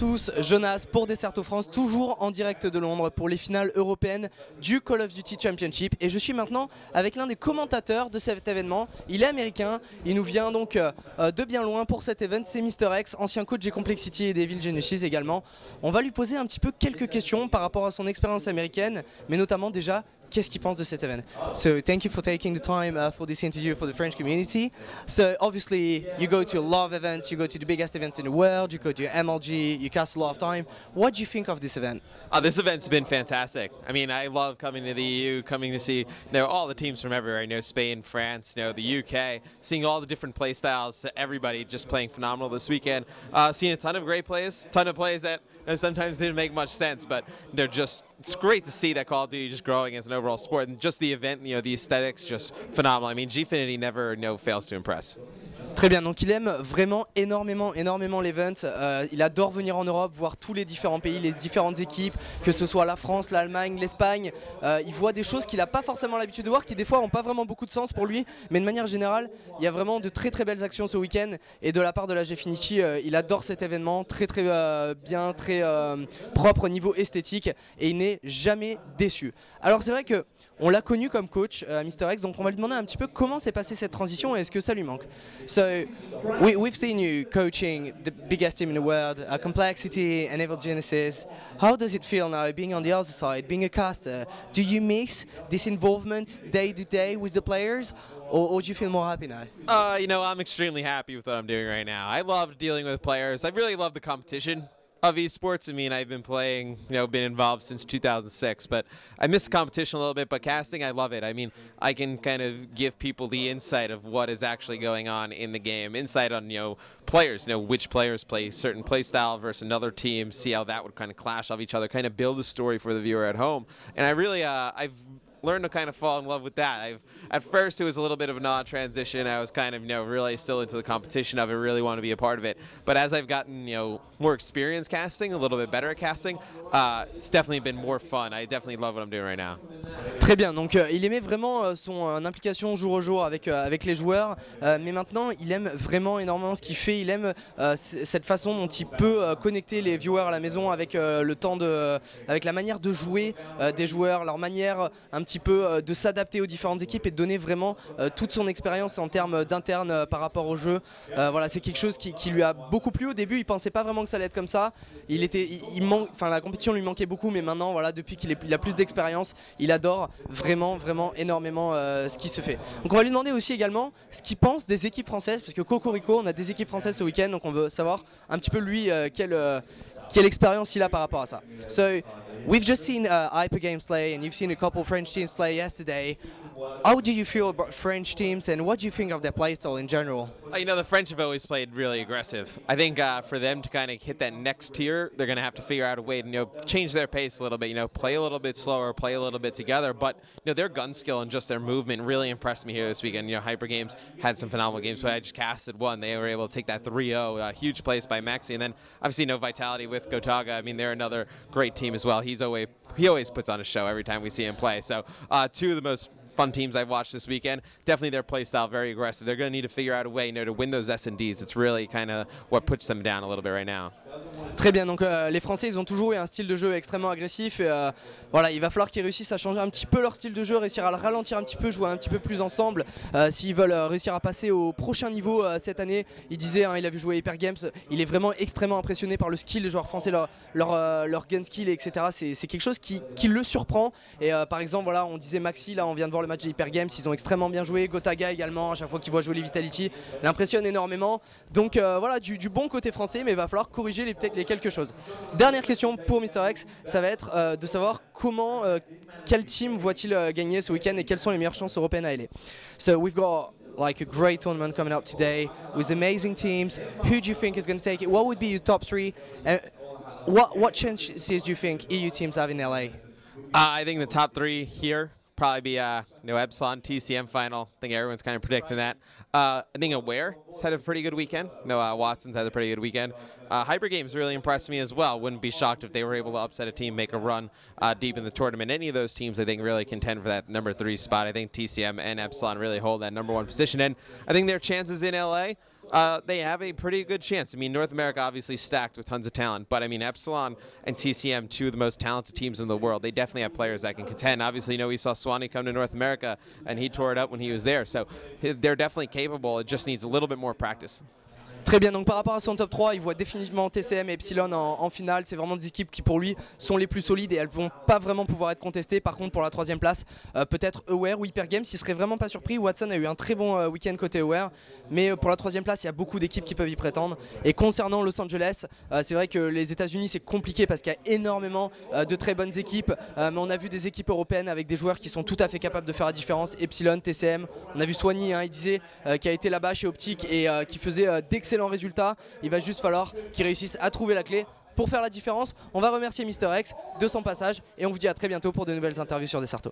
tous, Jonas pour DECERTOFRANCE, toujours en direct de Londres pour les finales européennes du Call of Duty Championship. Et je suis maintenant avec l'un des commentateurs de cet événement. Il est américain, il nous vient donc de bien loin pour cet événement. C'est Mr.X, ancien coach des Complexity et des Devil Genesis également. On va lui poser un petit peu quelques questions par rapport à son expérience américaine, mais notamment déjà, qu'est-ce qu'il pense de cet événement. So thank you for taking the time for this interview for the French community. So obviously you go to a lot of events, you go to the biggest events in the world, you go to MLG, you cast a lot of time. What do you think of this event? This event's been fantastic. I mean, I love coming to the EU, coming to see all the teams from everywhere. Spain, France, the UK, seeing all the different play styles, everybody just playing phenomenal this weekend. Seeing a ton of great plays, ton of plays that sometimes didn't make much sense, but they're just, it's great to see that Call of Duty just growing as an overall sport, and just the event, the aesthetics, just phenomenal. I mean, Gfinity never fails to impress. Très bien, donc il aime vraiment énormément l'event. Il adore venir en Europe, voir tous les différents pays, les différentes équipes, que ce soit la France, l'Allemagne, l'Espagne. Il voit des choses qu'il n'a pas forcément l'habitude de voir, qui des fois n'ont pas vraiment beaucoup de sens pour lui. Mais de manière générale, il y a vraiment de très belles actions ce week-end. Et de la part de la Gfinity, il adore cet événement, très bien, très propre au niveau esthétique. Et il n'est jamais déçu. Alors c'est vrai que on l'a connu comme coach, Mr.X, donc on va lui demander un petit peu comment s'est passée cette transition et est-ce que ça lui manque. So, we've seen you coaching the biggest team in the world, Complexity and Evil Genesis. How does it feel now being on the other side, being a caster? Do you miss this involvement day to day with the players? Or do you feel more happy now? I'm extremely happy with what I'm doing right now. I love dealing with players. I really love the competition of esports. I mean, I've been playing, been involved since 2006, but I miss the competition a little bit, but casting, I love it. I mean, I can kind of give people the insight of what is actually going on in the game, insight on, players, which players play certain play style versus another team, see how that would kind of clash off each other, kind of build a story for the viewer at home. And I really, I've learned to kind of fall in love with that. At first it was a little bit of an odd transition. I was kind of, really still into the competition of it, really want to be a part of it. But as I've gotten, more experience casting, a little bit better at casting, it's definitely been more fun. I definitely love what I'm doing right now. Très bien, donc il aimait vraiment son implication jour au jour avec les joueurs, mais maintenant il aime vraiment énormément ce qu'il fait, il aime cette façon dont il peut connecter les viewers à la maison avec le temps avec la manière de jouer des joueurs, leur manière un petit peu de s'adapter aux différentes équipes et de donner vraiment toute son expérience en termes d'interne par rapport au jeu. Voilà, c'est quelque chose qui lui a beaucoup plu au début, il pensait pas vraiment que ça allait être comme ça. La compétition lui manquait beaucoup, mais maintenant voilà, depuis qu'il a plus d'expérience, il adore vraiment énormément ce qui se fait. Donc on va lui demander aussi également ce qu'il pense des équipes françaises, parce que Cocorico, on a des équipes françaises ce week-end, donc on veut savoir un petit peu lui quelle expérience il a par rapport à ça. So, we've just seen Hyper Games play, and you've seen a couple French teams play yesterday. How do you feel about French teams, and what do you think of their playstyle in general? The French have always played really aggressive. I think for them to kind of hit that next tier, they're going to have to figure out a way to change their pace a little bit. Play a little bit slower, play a little bit together. But their gun skill and just their movement really impressed me here this weekend. Hyper Games had some phenomenal games, but I just casted one. They were able to take that 3-0, huge place by Maxi, and then obviously Vitality with Gotaga. I mean, they're another great team as well. He always puts on a show every time we see him play. So two of the most fun teams I've watched this weekend. Definitely their play style very aggressive. They're going to need to figure out a way to win those S&Ds. It's really kind of what puts them down a little bit right now. Très bien, donc les Français ils ont toujours eu un style de jeu extrêmement agressif et voilà, il va falloir qu'ils réussissent à changer un petit peu leur style de jeu, réussir à le ralentir un petit peu, jouer un petit peu plus ensemble s'ils veulent réussir à passer au prochain niveau cette année. Il disait, il a vu jouer Hyper Games, il est vraiment extrêmement impressionné par le skill des joueurs français, leur gun skill, etc. C'est quelque chose qui le surprend et par exemple voilà, on disait Maxi, là on vient de voir le match de Hyper Games, ils ont extrêmement bien joué, Gotaga également, à chaque fois qu'il voit jouer les Vitality, l'impressionne énormément. Donc voilà, du bon côté français, mais il va falloir corriger peut-être les quelque chose. Dernière question pour Mr.X, ça va être de savoir quel team voit-il gagner ce week-end et quelles sont les meilleures chances européennes à aller. So we've got like a great tournament coming up today with amazing teams. Who do you think is going to take it? What would be your top three? And what chances do you think EU teams have in LA? I think the top three here probably be Epsilon TCM final. I think everyone's kind of predicting that. I think Aware has had a pretty good weekend. Watson's had a pretty good weekend. Hyper Games really impressed me as well. Wouldn't be shocked if they were able to upset a team, make a run deep in the tournament. Any of those teams, I think, really contend for that number 3 spot. I think TCM and Epsilon really hold that number 1 position. And I think their chances in LA They have a pretty good chance. I mean, North America obviously stacked with tons of talent, but I mean, Epsilon and TCM, two of the most talented teams in the world, they definitely have players that can contend. Obviously, you know, we saw Swanee come to North America, and he tore it up when he was there, so they're definitely capable. It just needs a little bit more practice. Très bien, donc par rapport à son top 3, il voit définitivement TCM et Epsilon en finale. C'est vraiment des équipes qui pour lui sont les plus solides et elles vont pas vraiment pouvoir être contestées. Par contre pour la troisième place, peut-être Aware ou Hyper Games, il serait vraiment pas surpris. Watson a eu un très bon week-end côté Aware, mais pour la troisième place il y a beaucoup d'équipes qui peuvent y prétendre. Et concernant Los Angeles, c'est vrai que les États-Unis c'est compliqué parce qu'il y a énormément de très bonnes équipes, mais on a vu des équipes européennes avec des joueurs qui sont tout à fait capables de faire la différence. Epsilon, TCM, on a vu Swanee, il disait qui a été là-bas chez Optic et qui faisait d'excellents résultats. Il va juste falloir qu'ils réussissent à trouver la clé pour faire la différence. On va remercier Mr.X de son passage et on vous dit à très bientôt pour de nouvelles interviews sur Decerto.